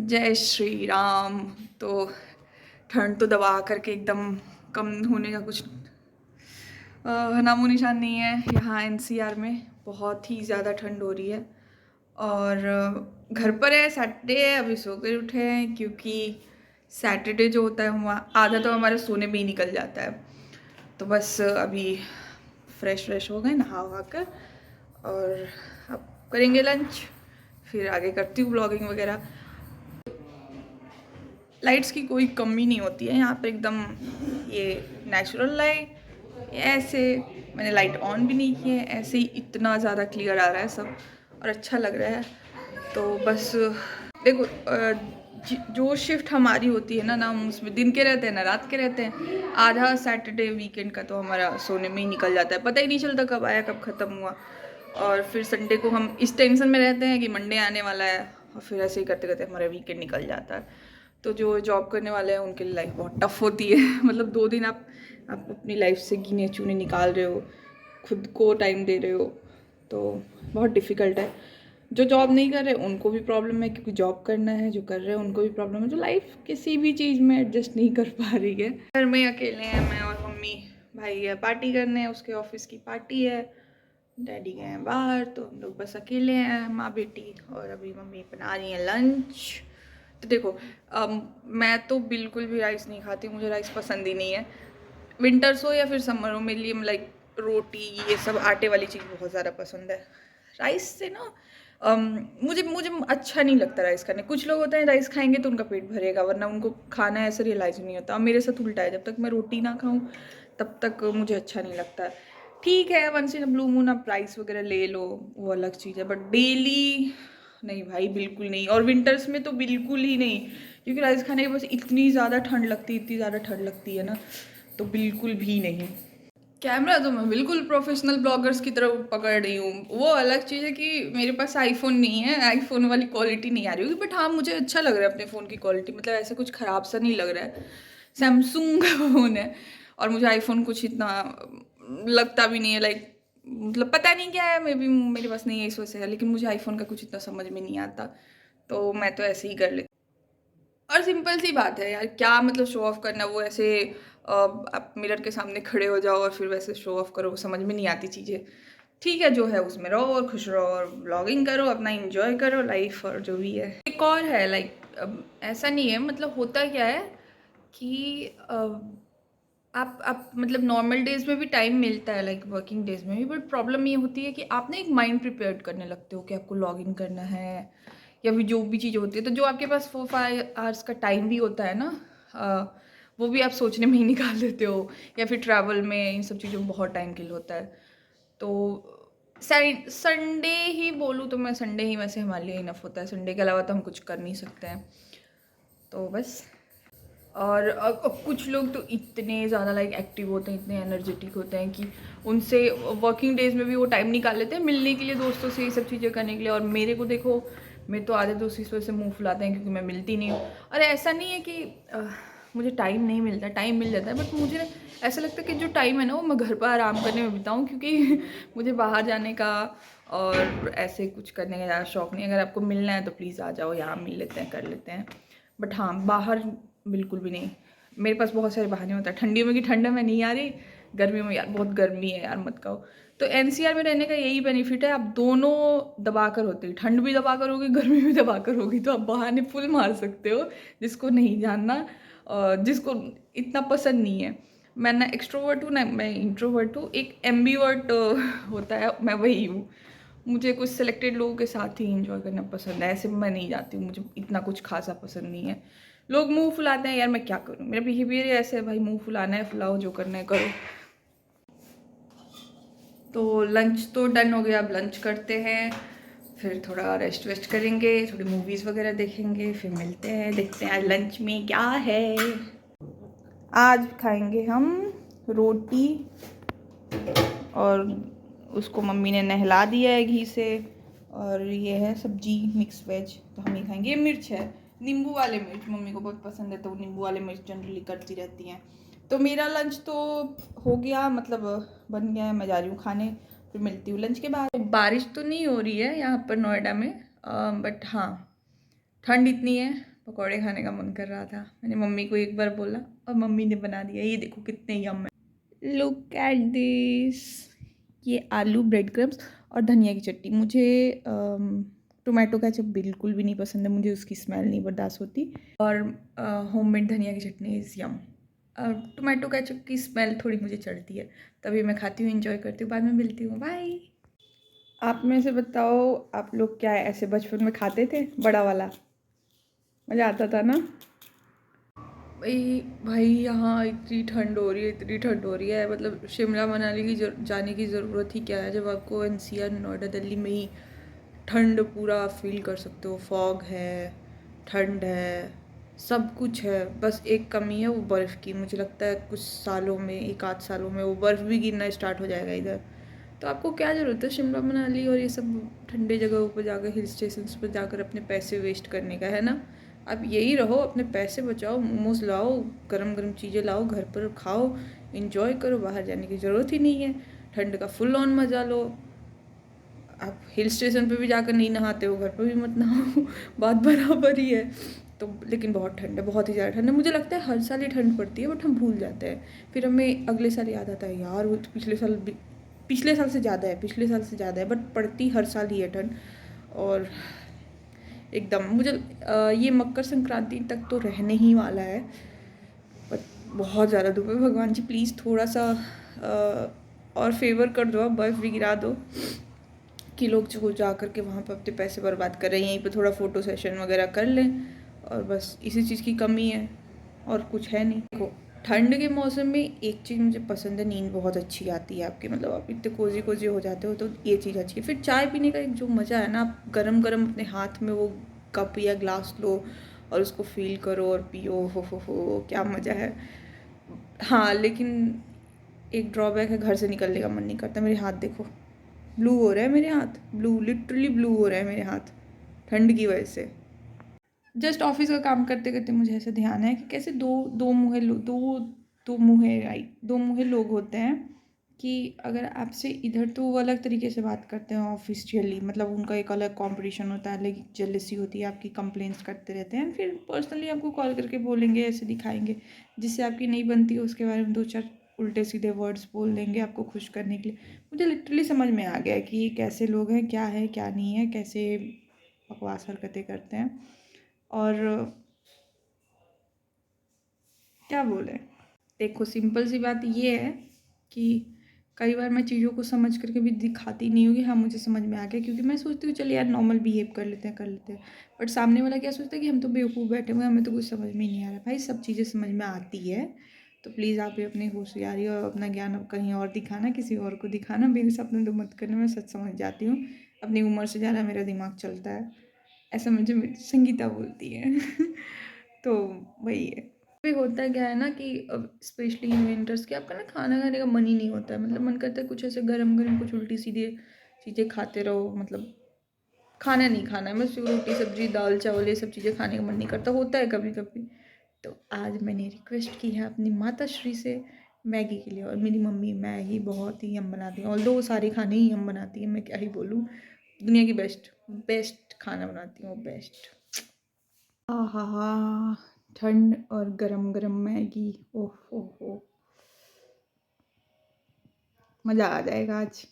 जय श्री राम। तो ठंड तो दबा करके एकदम कम होने का कुछ नामो निशान नहीं है। यहाँ एनसीआर में बहुत ही ज़्यादा ठंड हो रही है और घर पर है। सैटरडे है, अभी सो कर उठे हैं क्योंकि सैटरडे जो होता है वहाँ आधा तो हमारे सोने में ही निकल जाता है। तो बस अभी फ्रेश हो गए नहा वहा कर और अब करेंगे लंच, फिर आगे करती हूँ ब्लॉगिंग वगैरह। लाइट्स की कोई कमी नहीं होती है यहाँ पर, एकदम ये नेचुरल लाइट। ऐसे मैंने लाइट ऑन भी नहीं की है, ऐसे ही इतना ज़्यादा क्लियर आ रहा है सब और अच्छा लग रहा है। तो बस देखो, जो शिफ्ट हमारी होती है ना हम उसमें दिन के रहते हैं ना रात के रहते हैं। आधा सैटरडे वीकेंड का तो हमारा सोने में ही निकल जाता है, पता ही नहीं चलता कब आया कब ख़त्म हुआ। और फिर संडे को हम इस टेंशन में रहते हैं कि मंडे आने वाला है और फिर ऐसे ही करते करते हमारा वीकेंड निकल जाता है। तो जो जॉब करने वाले हैं उनके लिए लाइफ बहुत टफ होती है। मतलब 2 दिन आप अपनी लाइफ से गिने चुने निकाल रहे हो, खुद को टाइम दे रहे हो, तो बहुत डिफ़िकल्ट है। जो जॉब नहीं कर रहे उनको भी प्रॉब्लम है क्योंकि जॉब करना है, जो कर रहे हैं उनको भी प्रॉब्लम है। जो लाइफ किसी भी चीज़ में एडजस्ट नहीं कर पा रही है। घर में अकेले हैं, मैं और मम्मी। भाई है पार्टी करने, उसके ऑफिस की पार्टी है। डैडी गए हैं बाहर, तो हम लोग बस अकेले हैं, माँ बेटी। और अभी मम्मी बना रही हैं लंच। तो देखो, मैं तो बिल्कुल भी राइस नहीं खाती, मुझे राइस पसंद ही नहीं है। विंटर्स हो या फिर समर हो, मेरे लिए लाइक रोटी ये सब आटे वाली चीज़ बहुत ज़्यादा पसंद है। राइस से ना मुझे मुझे अच्छा नहीं लगता राइस खाने। कुछ लोग होते हैं राइस खाएंगे तो उनका पेट भरेगा, वरना उनको खाना ऐसे रियलाइज़ नहीं होता। मेरे साथ उल्टा है, जब तक मैं रोटी ना खाऊं तब तक मुझे अच्छा नहीं लगता। ठीक है, once in a blue moon आप राइस वगैरह ले लो, वो अलग चीज़ है, बट डेली नहीं भाई, बिल्कुल नहीं। और विंटर्स में तो बिल्कुल ही नहीं, क्योंकि राइस खाने के बस इतनी ज़्यादा ठंड लगती है, इतनी ज़्यादा ठंड लगती है ना, तो बिल्कुल भी नहीं। कैमरा तो मैं बिल्कुल प्रोफेशनल ब्लॉगर्स की तरह पकड़ रही हूँ। वो अलग चीज़ है कि मेरे पास आईफोन नहीं है, आईफोन वाली क्वालिटी नहीं आ रही होगी, बट हाँ मुझे अच्छा लग रहा है अपने फ़ोन की क्वालिटी। मतलब ऐसे कुछ ख़राब सा नहीं लग रहा है। सैमसंग का फ़ोन है और मुझे आईफोन कुछ इतना लगता भी नहीं है। लाइक मतलब पता नहीं क्या है, मे बी मेरे पास नहीं है इस वजह से है, लेकिन मुझे आईफोन का कुछ इतना समझ में नहीं आता, तो मैं तो ऐसे ही कर लेती। और सिंपल सी बात है यार, क्या मतलब शो ऑफ करना। वो ऐसे आप मिरर के सामने खड़े हो जाओ और फिर वैसे शो ऑफ करो, समझ में नहीं आती चीज़ें। ठीक है, जो है उसमें रहो और खुश रहो और ब्लॉगिंग करो, अपना इंजॉय करो लाइफ, और जो भी है। एक और है लाइक, ऐसा नहीं है, मतलब होता क्या है कि आप मतलब नॉर्मल डेज में भी टाइम मिलता है, लाइक वर्किंग डेज में भी, बट प्रॉब्लम ये होती है कि आप ना एक माइंड प्रिपेयर करने लगते हो कि आपको लॉग इन करना है या फिर जो भी चीज़ होती है। तो जो आपके पास 4-5 आवर्स का टाइम भी होता है ना, वो भी आप सोचने में ही निकाल देते हो, या फिर ट्रैवल में, इन सब चीज़ों में बहुत टाइम किल होता है। तो संडे ही बोलूँ तो मैं संडे ही वैसे हमारे लिए इनफ होता है। संडे के अलावा तो हम कुछ कर नहीं सकते हैं, तो बस। और कुछ लोग तो इतने ज़्यादा लाइक एक्टिव होते हैं, इतने एनर्जेटिक होते हैं कि उनसे वर्किंग डेज में भी वो टाइम निकाल लेते हैं मिलने के लिए, दोस्तों से ये सब चीज़ें करने के लिए। और मेरे को देखो, मैं तो आधे दोस्त इस वजह से मुंह फुलाते हैं क्योंकि मैं मिलती नहीं हूँ। और ऐसा नहीं है कि मुझे टाइम नहीं मिलता, टाइम मिल जाता है, बट मुझे ऐसा लगता है कि जो टाइम है ना वो मैं घर पर आराम करने में बिताऊँ, क्योंकि मुझे बाहर जाने का और ऐसे कुछ करने का ज़्यादा शौक नहीं। अगर आपको मिलना है तो प्लीज़ आ जाओ, यहाँ मिल लेते हैं, कर लेते हैं। बट हाँ, बाहर बिल्कुल भी नहीं। मेरे पास बहुत सारे बहाने होते हैं। ठंडियों में कि ठंड में नहीं आ रही, गर्मियों में यार बहुत गर्मी है यार मत कहो। तो एनसीआर में रहने का यही बेनिफिट है, आप दोनों दबा कर होते हो, ठंड भी दबा कर होगी, गर्मी भी दबा कर होगी, तो आप बहाने फुल मार सकते हो। जिसको नहीं जानना और जिसको इतना पसंद नहीं है, मैं ना एक्सट्रोवर्ट हूँ ना मैं इंट्रोवर्ट हूँ। एक एम्बीवर्ट होता है, मैं वही हूँ। मुझे कुछ सिलेक्टेड लोगों के साथ ही इंजॉय करना पसंद है, ऐसे मैं नहीं जाती हूँ, मुझे इतना कुछ खासा पसंद नहीं है। लोग मुंह फुलाते हैं यार, मैं क्या करूँ, मेरा बिहेवियर ही ऐसे है भाई, मुंह फुलाना है फुलाओ, जो करना है करो। तो लंच तो डन हो गया, अब लंच करते हैं, फिर थोड़ा रेस्ट वेस्ट करेंगे, थोड़ी मूवीज़ वगैरह देखेंगे, फिर मिलते हैं, देखते हैं आज लंच में क्या है। आज खाएंगे हम रोटी, और उसको मम्मी ने नहला दिया है घी से, और ये है सब्जी मिक्स वेज, तो हम ये खाएंगे। ये मिर्च है, नींबू वाले मिर्च, मम्मी को बहुत पसंद है, तो नींबू वाले मिर्च जनरली करती रहती हैं। तो मेरा लंच तो हो गया, मतलब बन गया है, मैं जा रही हूँ खाने, फिर मिलती हूँ लंच के बाद। बारिश तो नहीं हो रही है यहाँ पर नोएडा में, बट हाँ ठंड इतनी है पकौड़े खाने का मन कर रहा था। मैंने मम्मी को एक बार बोला और मम्मी ने बना दिया। ये देखो कितने यम है। Look at this. ये आलू ब्रेड क्रम्स और धनिया की चटनी। मुझे टोमेटो केचप बिल्कुल भी नहीं पसंद है, मुझे उसकी स्मेल नहीं बर्दाश्त होती। और होममेड धनिया की चटनी इज़ यम। टोमेटो केचप की स्मेल थोड़ी मुझे चढ़ती है, तभी मैं खाती हूँ, एंजॉय करती हूँ। बाद में मिलती हूँ, बाय। आप में से बताओ, आप लोग क्या ऐसे बचपन में खाते थे बड़ा वाला? मज़ा आता था ना? भाई भाई यहाँ इतनी ठंड हो रही है, इतनी ठंड हो रही है, मतलब शिमला मनाली की जाने की ज़रूरत ही क्या है, जब आपको एनसीआर नोएडा दिल्ली में ही ठंड पूरा फील कर सकते हो। फॉग है, ठंड है, सब कुछ है। बस एक कमी है वो बर्फ़ की। मुझे लगता है कुछ सालों में, एक आध सालों में वो बर्फ़ भी गिरना स्टार्ट हो जाएगा इधर। तो आपको क्या ज़रूरत है शिमला मनाली और ये सब ठंडे जगहों पर जाकर, हिल स्टेशंस पर जाकर अपने पैसे वेस्ट करने का, है ना? आप यही रहो, अपने पैसे बचाओ, मोमोज लाओ, गरम गरम चीज़ें लाओ, घर पर खाओ, इंजॉय करो। बाहर जाने की ज़रूरत ही नहीं है। ठंड का फुल ऑन मज़ा लो। आप हिल स्टेशन पे भी जाकर नहीं नहाते हो, घर पर भी मत नहाओ बात बराबर ही है। तो लेकिन बहुत ठंड है, बहुत ही ज़्यादा ठंड है। मुझे लगता है हर साल ही ठंड पड़ती है, बट हम भूल जाते हैं। फिर हमें अगले साल याद आता है, यार वो तो पिछले साल से ज़्यादा है, पिछले साल से ज़्यादा है, बट पड़ती हर साल ही है ठंड। और एकदम मुझे ये मकर संक्रांति तक तो रहने ही वाला है, बट बहुत ज़्यादा धूप है। भगवान जी प्लीज़ थोड़ा सा और फेवर कर दो, आप बर्फ़ भी गिरा दो कि लोग जो जा कर के वहाँ पर अपने पैसे बर्बाद कर रहे हैं। यहीं पे थोड़ा फ़ोटो सेशन वगैरह कर लें, और बस इसी चीज़ की कमी है, और कुछ है नहीं। देखो ठंड के मौसम में एक चीज़ मुझे पसंद है, नींद बहुत अच्छी आती है आपकी, मतलब आप इतने कोजी कोजी हो जाते हो, तो ये चीज़ अच्छी है। फिर चाय पीने का एक जो मज़ा है ना, आप गरम गरम अपने हाथ में वो कप या ग्लास लो और उसको फील करो और पियो, हो क्या मज़ा है। हाँ लेकिन एक ड्रॉबैक है, घर से निकलने का मन नहीं करता। मेरे हाथ देखो, ब्लू हो रहा है मेरे हाथ, ब्लू, लिटरली ब्लू हो रहा है मेरे हाथ ठंड की वजह से। जस्ट ऑफिस का काम करते करते मुझे ऐसा ध्यान है कि कैसे दो मुँहे लोग होते हैं, कि अगर आपसे इधर तो वो अलग तरीके से बात करते हैं ऑफिशियली, मतलब उनका एक अलग कंपटीशन होता है, अलग जेलसी होती है, आपकी कंप्लेंट्स करते रहते हैं, फिर पर्सनली आपको कॉल करके बोलेंगे, ऐसे दिखाएंगे, जिससे आपकी नहीं बनती है उसके बारे में दो चार उल्टे सीधे वर्ड्स बोल देंगे आपको खुश करने के लिए। मुझे लिटरली समझ में आ गया कि ये कैसे लोग हैं, क्या है क्या नहीं है, कैसे बकवास हरकतें करते हैं। और क्या बोले, देखो सिंपल सी बात ये है कि कई बार मैं चीज़ों को समझ करके भी दिखाती नहीं हूँ कि हाँ मुझे समझ में आ गया, क्योंकि मैं सोचती हूँ चल यार नॉर्मल बिहेव कर लेते हैं। बट सामने वाला क्या सोचता है कि हम तो बेवकूफ़ बैठे हुए हैं, हमें तो कुछ समझ में ही नहीं आ रहा। भाई सब चीज़ें समझ में आती है, तो प्लीज़ आप भी अपनी होशियारी और अपना ज्ञान अब कहीं और दिखाना, किसी और को दिखाना, मेरे सपने तो मत करना। मैं सच समझ जाती हूँ, अपनी उम्र से ज़्यादा मेरा दिमाग चलता है, ऐसा मुझे मेरी संगीता बोलती है तो वही है। भी होता है क्या है ना कि अब स्पेशली इन विंटर्स के आपका ना खाना खाने का मन ही नहीं होता है, मतलब मन करता है कुछ ऐसे गरम गरम कुछ उल्टी सीधी चीज़ें खाते रहो, मतलब खाना नहीं खाना है, बस रोटी सब्जी दाल चावल ये सब चीज़ें खाने का मन नहीं करता, होता है कभी कभी। तो आज मैंने रिक्वेस्ट की है अपनी माता श्री से मैगी के लिए, और मेरी मम्मी मैगी बहुत ही यम बनाती है, ऑल्दो वो सारे खाने ही यम बनाती है, मैं क्या ही बोलूँ, दुनिया की बेस्ट बेस्ट खाना बनाती हूँ, बेस्ट। आहा, ठंड और गरम गरम मैगी, ओह हो, मज़ा आ जाएगा आज।